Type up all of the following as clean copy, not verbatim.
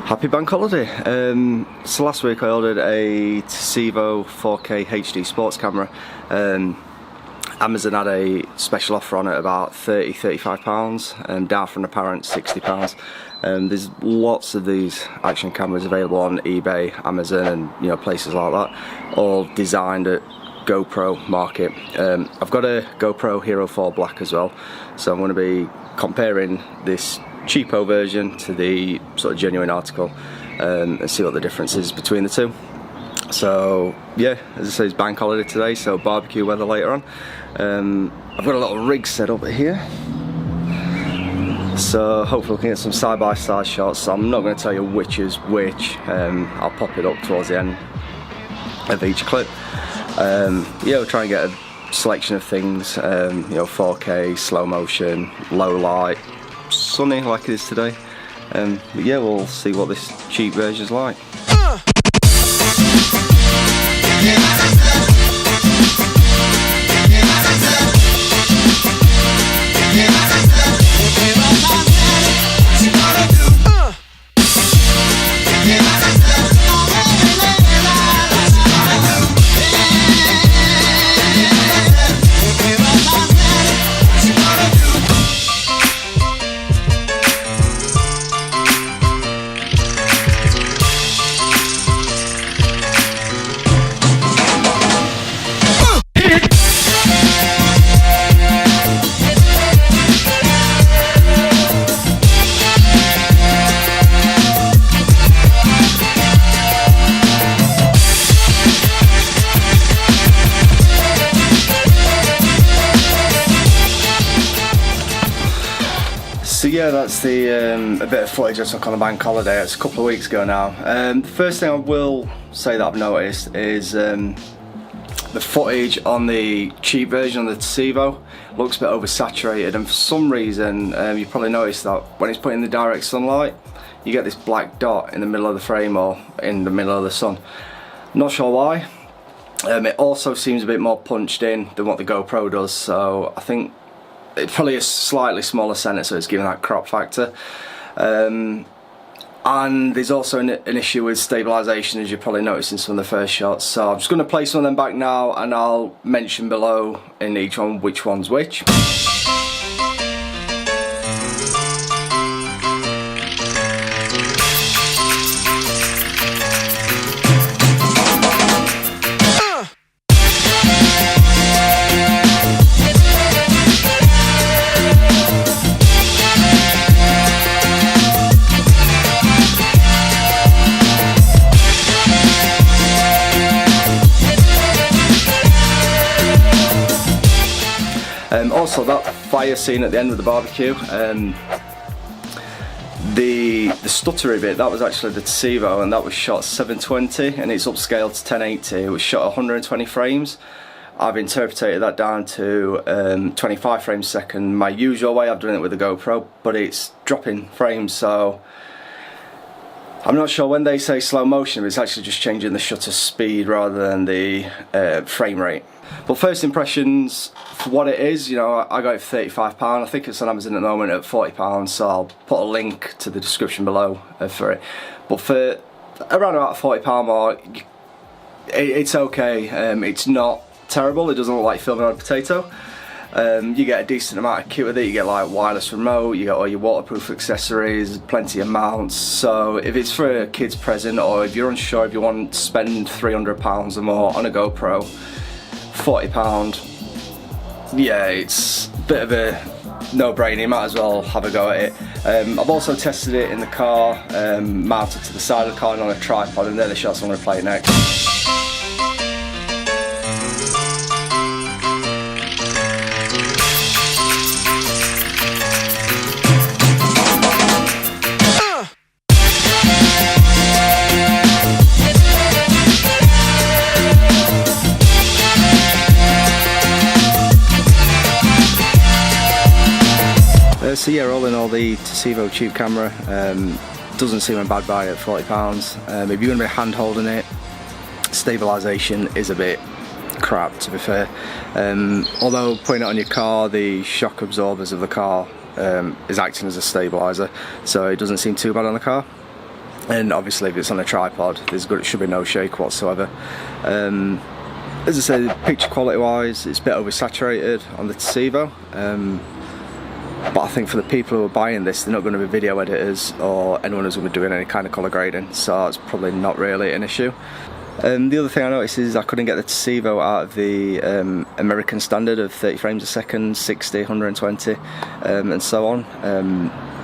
Happy bank holiday. So last week I ordered a Tecevo 4K HD sports camera. Amazon had a special offer on it, about £30–35, down from apparent £60. There's lots of these action cameras available on eBay, Amazon, and places like that, all designed at GoPro market. I've got a GoPro Hero 4 Black as well, so I'm going to be comparing this cheapo version to the sort of genuine article and see what the difference is between the two. So yeah, as I say, it's bank holiday today, so barbecue weather later on. I've got a little rig set up here, so hopefully we can get some side-by-side shots. So I'm not going to tell you which is which. I'll pop it up towards the end of each clip. Yeah, we'll try and get a selection of things, 4K, slow motion, low light, sunny like it is today. But yeah, we'll see what this cheap version's like. So yeah, that's a bit of footage I took on a bank holiday. It's a couple of weeks ago now. The first thing I will say that I've noticed is the footage on the cheap version of the Tecevo looks a bit oversaturated, and for some reason you probably noticed that when it's put in the direct sunlight you get this black dot in the middle of the frame or in the middle of the sun. Not sure why. It also seems a bit more punched in than what the GoPro does, so I think it's probably a slightly smaller sensor, so it's giving that crop factor. And there's also an issue with stabilisation, as you probably noticed in some of the first shots. So I'm just going to play some of them back now, and I'll mention below in each one which one's which. Also, that fire scene at the end of the barbecue, the stutter bit, that was actually the Tecevo, and that was shot 720, and it's upscaled to 1080. It was shot 120 frames. I've interpreted that down to 25 frames a second. My usual way, I've done it with the GoPro, but it's dropping frames, so I'm not sure when they say slow motion, it's actually just changing the shutter speed rather than the frame rate. But first impressions, for what it is, I got it for £35. I think it's on Amazon at the moment at £40, so I'll put a link to the description below for it. But for around about £40 mark, it's okay. It's not terrible. It doesn't look like filming on a potato. You get a decent amount of kit with it. You get like wireless remote, you get all your waterproof accessories, plenty of mounts. So if it's for a kid's present, or if you're unsure if you want to spend £300 or more on a GoPro, £40, yeah, it's a bit of a no-brainer. You might as well have a go at it. I've also tested it in the car, mounted to the side of the car and on a tripod, and they're the shots I'm going to play next. So yeah, all in all, the Tecevo cheap camera doesn't seem a bad buy at £40. If you're going to be hand holding it, stabilisation is a bit crap, to be fair. Although putting it on your car, the shock absorbers of the car is acting as a stabiliser, so it doesn't seem too bad on the car. and obviously if it's on a tripod, there should be no shake whatsoever. As I said, picture quality wise, it's a bit oversaturated on the Tecevo, but I think for the people who are buying this, they're not going to be video editors or anyone who's going to be doing any kind of colour grading, so it's probably not really an issue. The other thing I noticed is I couldn't get the Tecevo out of the American standard of 30 frames a second, 60, 120, and so on.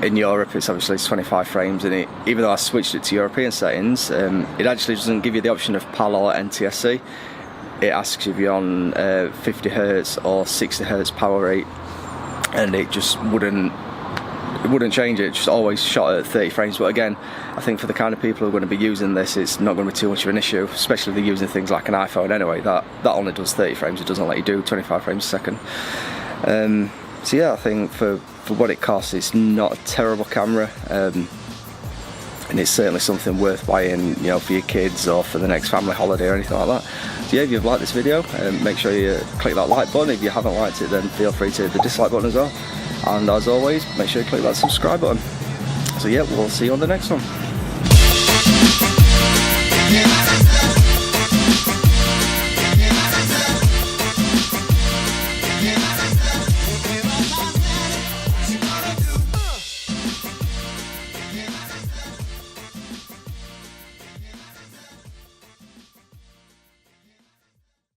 In Europe it's obviously 25 frames, and even though I switched it to European settings, it actually doesn't give you the option of PAL or NTSC. It asks if you're on 50Hz or 60Hz power rate, and it just wouldn't change it, just always shot at 30 frames. But again, I think for the kind of people who are going to be using this, it's not going to be too much of an issue, especially if they're using things like an iPhone anyway, that only does 30 frames, it doesn't let you do 25 frames a second. So yeah, I think for what it costs, it's not a terrible camera, and it's certainly something worth buying, you know, for your kids or for the next family holiday or anything like that. So yeah, if you've liked this video, make sure you click that like button. If you haven't liked it, then feel free to hit the dislike button as well. And as always, make sure you click that subscribe button. So yeah, we'll see you on the next one.